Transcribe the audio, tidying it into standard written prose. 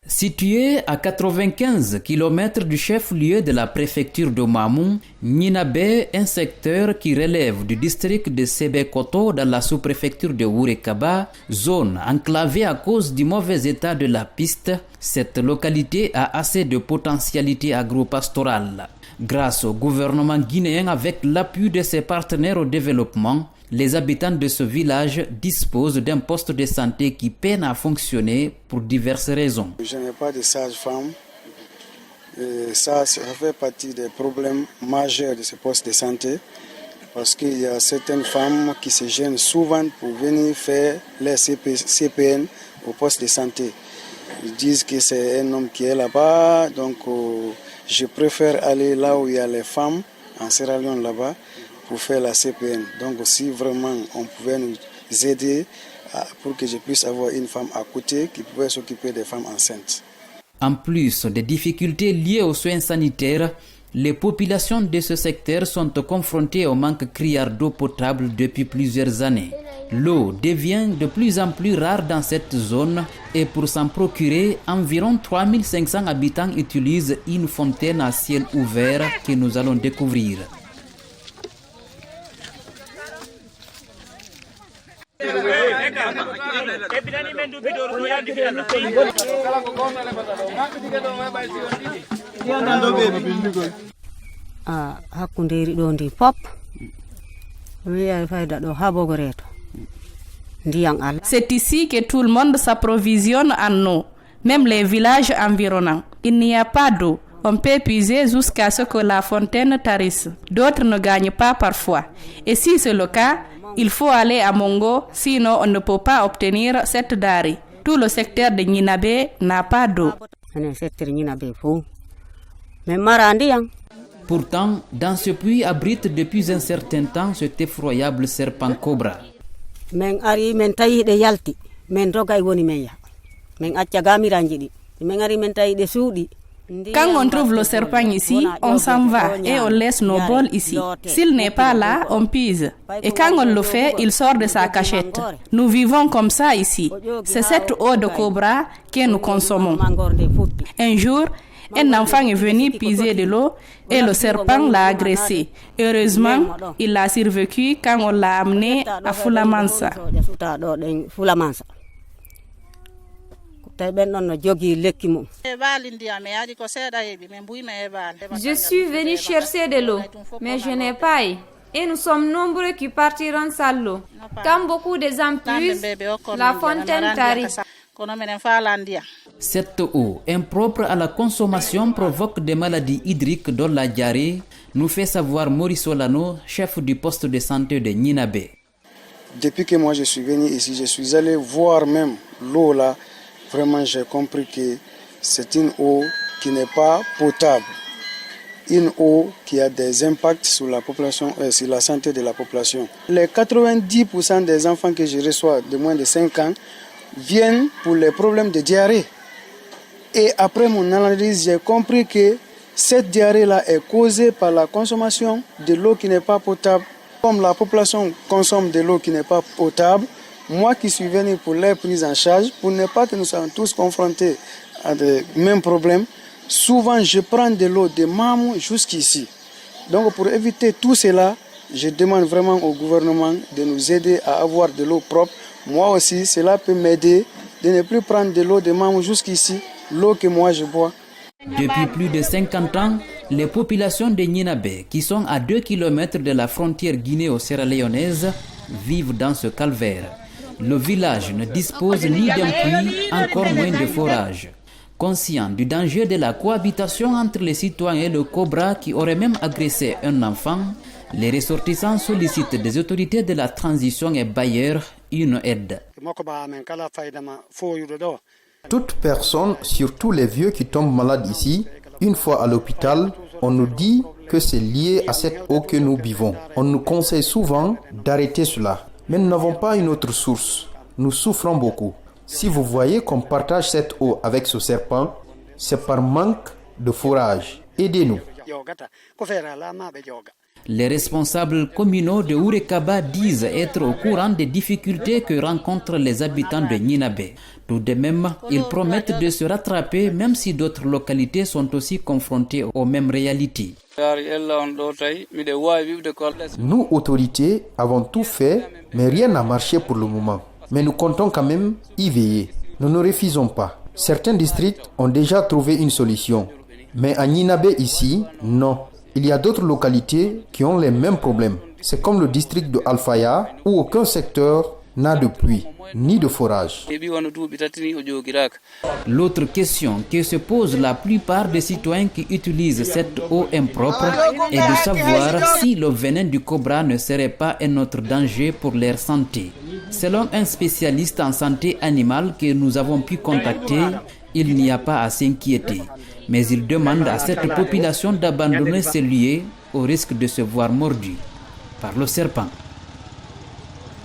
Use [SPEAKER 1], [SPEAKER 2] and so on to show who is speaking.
[SPEAKER 1] Situé à 95 km du chef-lieu de la préfecture de Mamou, Gninabe, un secteur qui relève du district de Sébé-Koto dans la sous-préfecture de Wurekaba, zone enclavée à cause du mauvais état de la piste, cette localité a assez de potentialité agro-pastorale. Grâce au gouvernement guinéen avec l'appui de ses partenaires au développement, les habitants de ce village disposent d'un poste de santé qui peine à fonctionner pour diverses raisons.
[SPEAKER 2] Je n'ai pas de sage-femme. Ça fait partie des problèmes majeurs de ce poste de santé parce qu'il y a certaines femmes qui se gênent souvent pour venir faire les CPN au poste de santé. Ils disent que c'est un homme qui est là-bas, donc je préfère aller là où il y a les femmes, en Sierra Leone là-bas, pour faire la CPN. Donc si vraiment on pouvait nous aider pour que je puisse avoir une femme à côté qui pouvait s'occuper des femmes enceintes.
[SPEAKER 1] En plus des difficultés liées aux soins sanitaires, les populations de ce secteur sont confrontées au manque criard d'eau potable depuis plusieurs années. L'eau devient de plus en plus rare dans cette zone et pour s'en procurer, environ 3500 habitants utilisent une fontaine à ciel ouvert que nous allons découvrir.
[SPEAKER 3] Hakunderi ɗo ndi pop wiya fayda ɗo ha Bogoreto ndiyam ala.
[SPEAKER 4] C'est ici que tout le monde s'approvisionne en eau, même les villages environnants. Il n'y a pas d'eau. On peut puiser jusqu'à ce que la fontaine tarisse. D'autres ne gagnent pas parfois. Et si c'est le cas, il faut aller à Mongo, sinon on ne peut pas obtenir cette denrée. Tout le secteur de Gninabe n'a pas d'eau.
[SPEAKER 1] Pourtant, dans ce puits abrite depuis un certain temps cet effroyable serpent cobra.
[SPEAKER 4] Quand on trouve le serpent ici, on s'en va et on laisse nos bols ici. S'il n'est pas là, on pise. Et quand on le fait, il sort de sa cachette. Nous vivons comme ça ici. C'est cette eau de cobra que nous consommons. Un jour, un enfant est venu piser de l'eau et le serpent l'a agressé. Heureusement, il a survécu quand on l'a amené à Fulamansa.
[SPEAKER 5] Je suis venu chercher de l'eau, mais je n'ai pas eu. Et nous sommes nombreux qui partiront sans l'eau. Quand beaucoup de gens puisent, la fontaine tarit.
[SPEAKER 1] Cette eau, impropre à la consommation, provoque des maladies hydriques dont la diarrhée, nous fait savoir Maurice Solano, chef du poste de santé de Gninabe.
[SPEAKER 2] Depuis que moi je suis venu ici, je suis allé voir même l'eau là. Vraiment, j'ai compris que c'est une eau qui n'est pas potable. Une eau qui a des impacts sur la population, sur la santé de la population. Les 90% des enfants que je reçois de moins de 5 ans viennent pour les problèmes de diarrhée. Et après mon analyse, j'ai compris que cette diarrhée-là est causée par la consommation de l'eau qui n'est pas potable. Comme la population consomme de l'eau qui n'est pas potable, moi qui suis venu pour les prises en charge, pour ne pas que nous soyons tous confrontés à des mêmes problèmes, souvent je prends de l'eau de Mamou jusqu'ici. Donc pour éviter tout cela, je demande vraiment au gouvernement de nous aider à avoir de l'eau propre. Moi aussi, cela peut m'aider de ne plus prendre de l'eau de Mamou jusqu'ici, l'eau que moi je bois.
[SPEAKER 1] Depuis plus de 50 ans, les populations de Gninabe, qui sont à 2 km de la frontière guinéo-sierra-léonaise, vivent dans ce calvaire. Le village ne dispose ni d'un puits, encore moins de forage. Conscient du danger de la cohabitation entre les citoyens et le cobra qui aurait même agressé un enfant, les ressortissants sollicitent des autorités de la transition et bailleurs une aide.
[SPEAKER 6] Toute personne, surtout les vieux qui tombent malades ici, une fois à l'hôpital, on nous dit que c'est lié à cette eau que nous buvons. On nous conseille souvent d'arrêter cela. Mais nous n'avons pas une autre source. Nous souffrons beaucoup. Si vous voyez qu'on partage cette eau avec ce serpent, c'est par manque de fourrage. Aidez-nous.
[SPEAKER 1] Les responsables communaux de Wurekaba disent être au courant des difficultés que rencontrent les habitants de Gninabe. Tout de même, ils promettent de se rattraper même si d'autres localités sont aussi confrontées aux mêmes réalités.
[SPEAKER 6] Nous, autorités, avons tout fait, mais rien n'a marché pour le moment. Mais nous comptons quand même y veiller. Nous ne refusons pas. Certains districts ont déjà trouvé une solution. Mais à Gninabe ici, non. Il y a d'autres localités qui ont les mêmes problèmes. C'est comme le district de Alfaya où aucun secteur n'a de pluie ni de forage.
[SPEAKER 1] L'autre question que se posent la plupart des citoyens qui utilisent cette eau impropre est de savoir si le venin du cobra ne serait pas un autre danger pour leur santé. Selon un spécialiste en santé animale que nous avons pu contacter, il n'y a pas à s'inquiéter. Mais il demande à cette population d'abandonner ces lieux au risque de se voir mordu par le serpent.